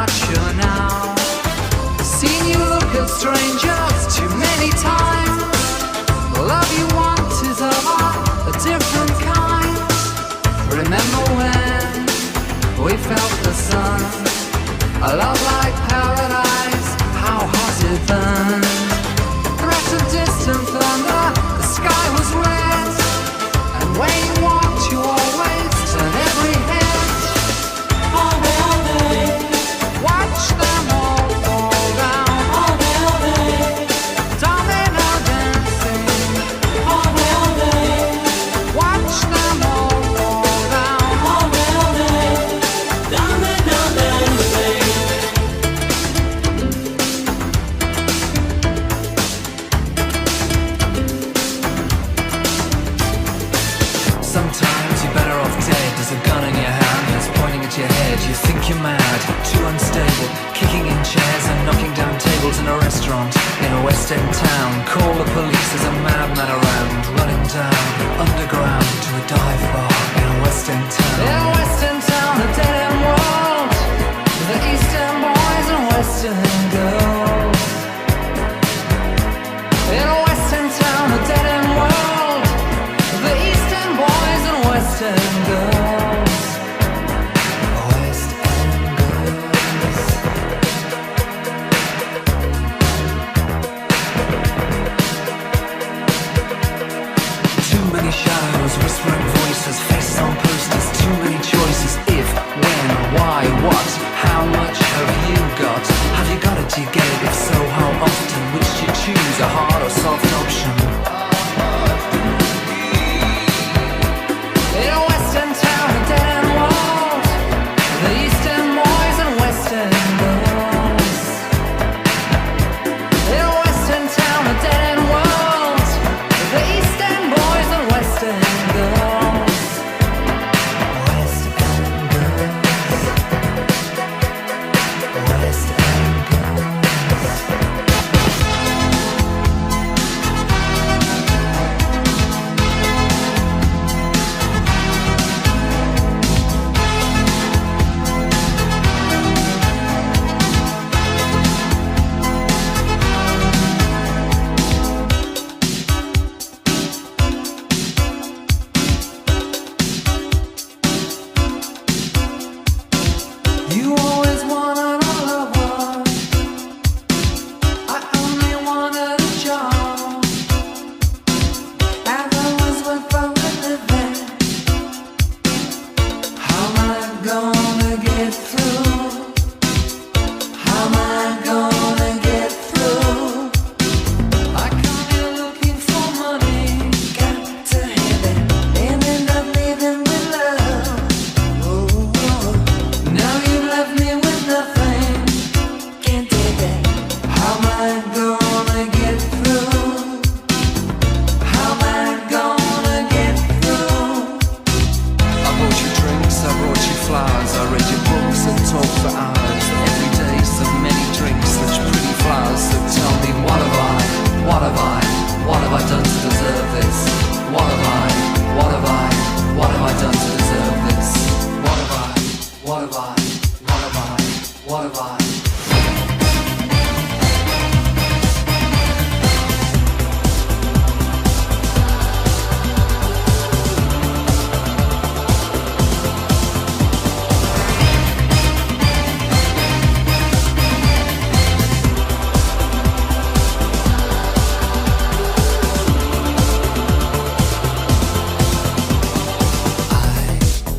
not sure now. Seen you look at strangers too many times. The love you want is of a different kind. Remember when we felt the sun? A love like paradise, how hot it burned. Threat of distant thunder, the sky was red. And when you walked, you always turn every head. All day, watch them all fall down. All day, domino dancing. All day, watch them all fall down. All day, domino dancing. Sometimes you're better off dead. There's a gun in your hand that's pointing at your head. You think you're mad, too unstable, kicking in chairs and knocking down tables in a restaurant in a West End town. Call the police, there's a madman around, running down underground to a dive bar in a West End town. In a West End town, a dead end world, the East End boys and West End girls. In a West End town, a dead end world, the East End boys and West End girls. West End girls. Too many shadows, whispering voices, faces on posters, too many choices. If, when, why, what, how much have you got? Have you got it, do you get it? If so, how often? Which do you choose, a hard or soft option? In a West End town, a dead end world, the East End boys and West End girls. In a West End town, a dead end world, the East End boys and West End girls. West End girls. West End girls. You always wanted a lover, I only wanted a job. And I was without a living. How am I gonna get through? How am I gonna get through? I come here looking for money, got to have it, and end up leaving with love. Now you left me with nothing, can't take it. How am I gonna get through? How am I gonna get through? I bought you drinks, I brought you flowers, I read your books and talked for hours. Every day so many drinks, such pretty flowers. So tell me, what have I done to deserve this? What have I done to deserve this? What have I?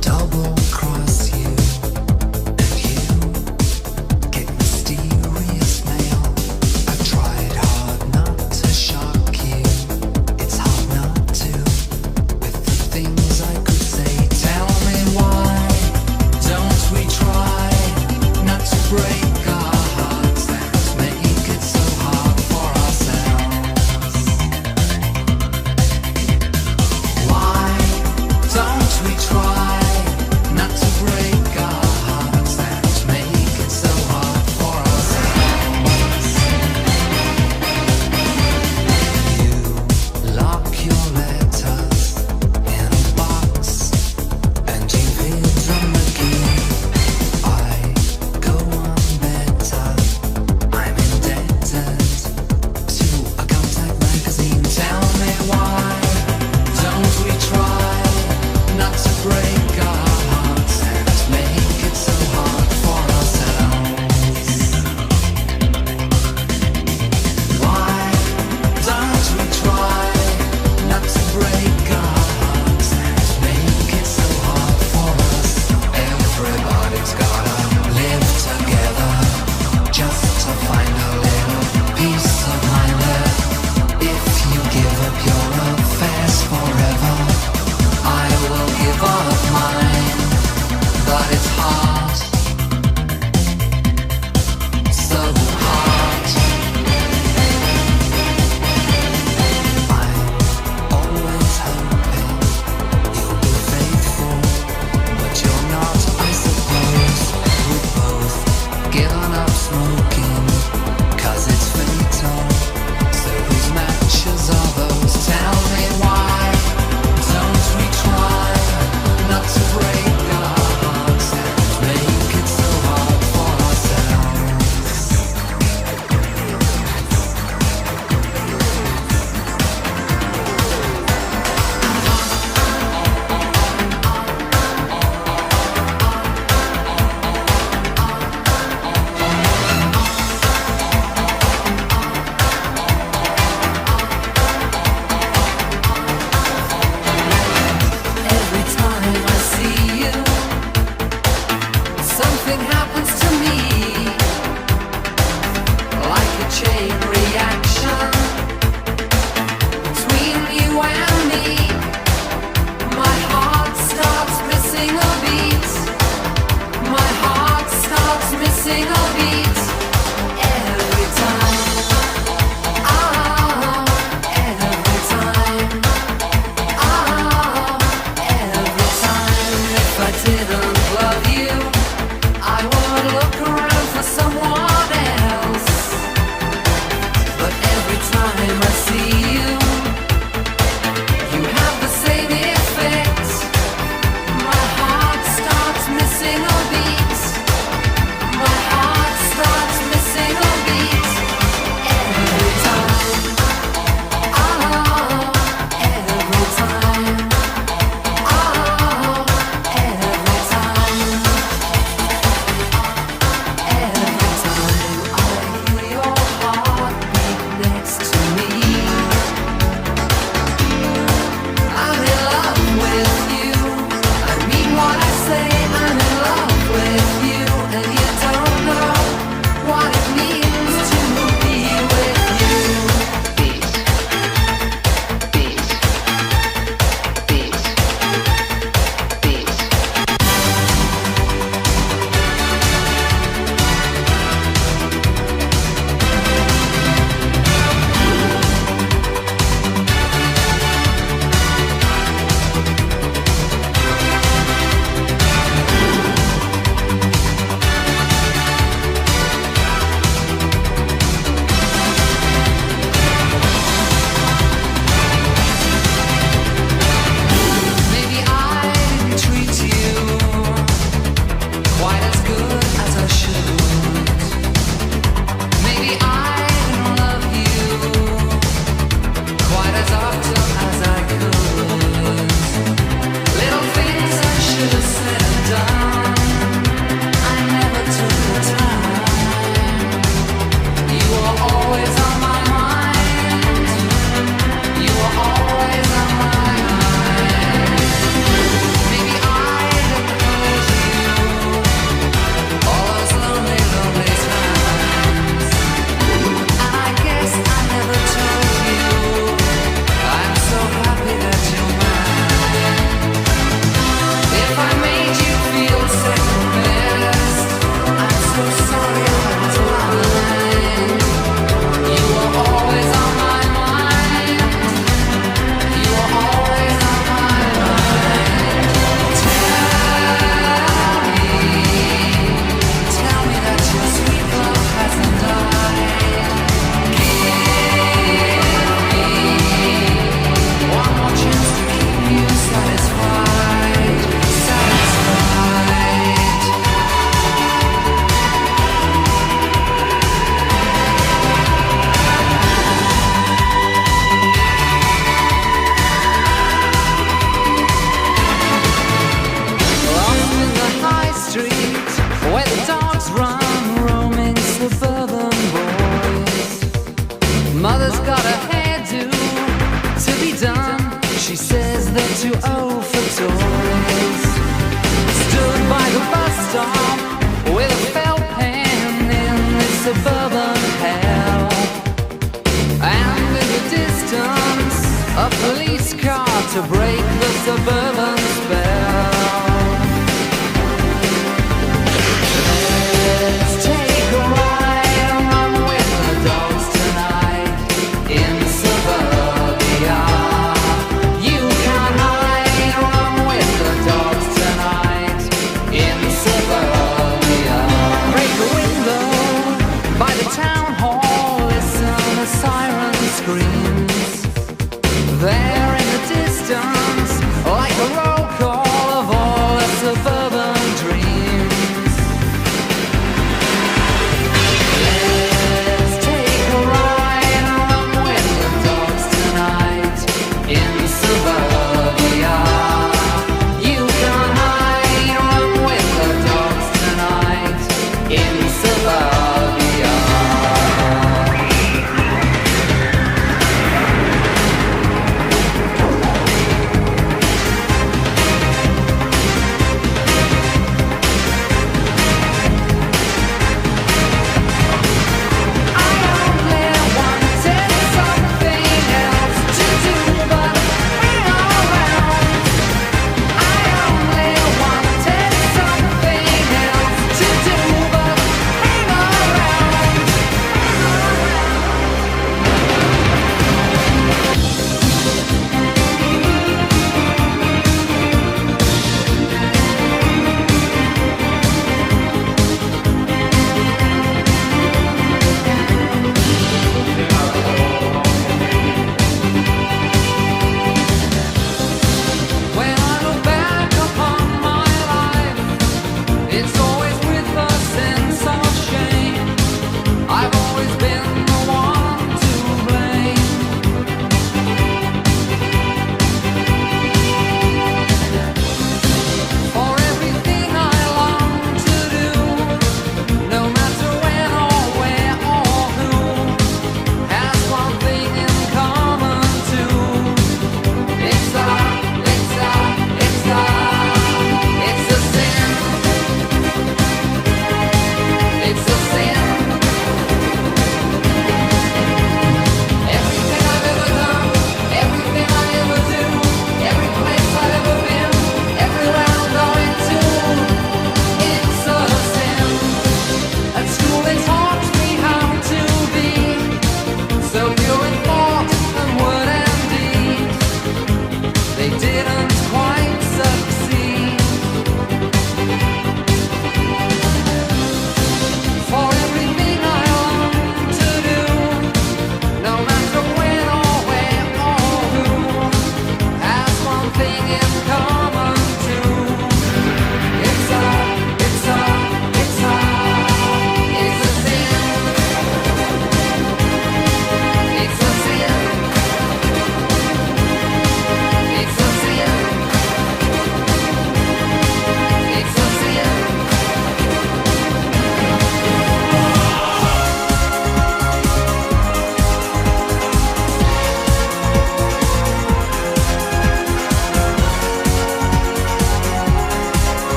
Double cross you, and you missing a beat every time. Ah, every time. Ah, every time. If I didn't love you, I would look around for someone else. But every time I see you, you have the same effect. My heart starts missing a beat. My heart starts missing a beat every time. Ah, every time. Ah, every time. Every time I hear your heartbeat next to me, I'm in love with you. I mean what I say, I'm in love with you. And you don't know what it means to be with you. Beat, beat, beat, beat. Maybe I didn't treat you quite as good as I should. Maybe I didn't love you quite as often as I could. Little things I should have said and done, I never took the time. You were always on my mind. You were always on my mind. Maybe I didn't hold you all those lonely, lonely times. And I guess I never told you I'm so happy that you're mine. If I made you feel second best, I'm so sorry I was blind. You were always on my mind. You were always on my mind. Tell me that your sweet love hasn't died. Give me one more chance to keep you satisfied, satisfied. Lost in the high street, where the dogs run, roaming suburban boys. Mother's got a hairdo to be done. She says they're too old for toys. Stood by the bus stop with a felt pen in this suburban hell. And in the distance, a police car to break the suburban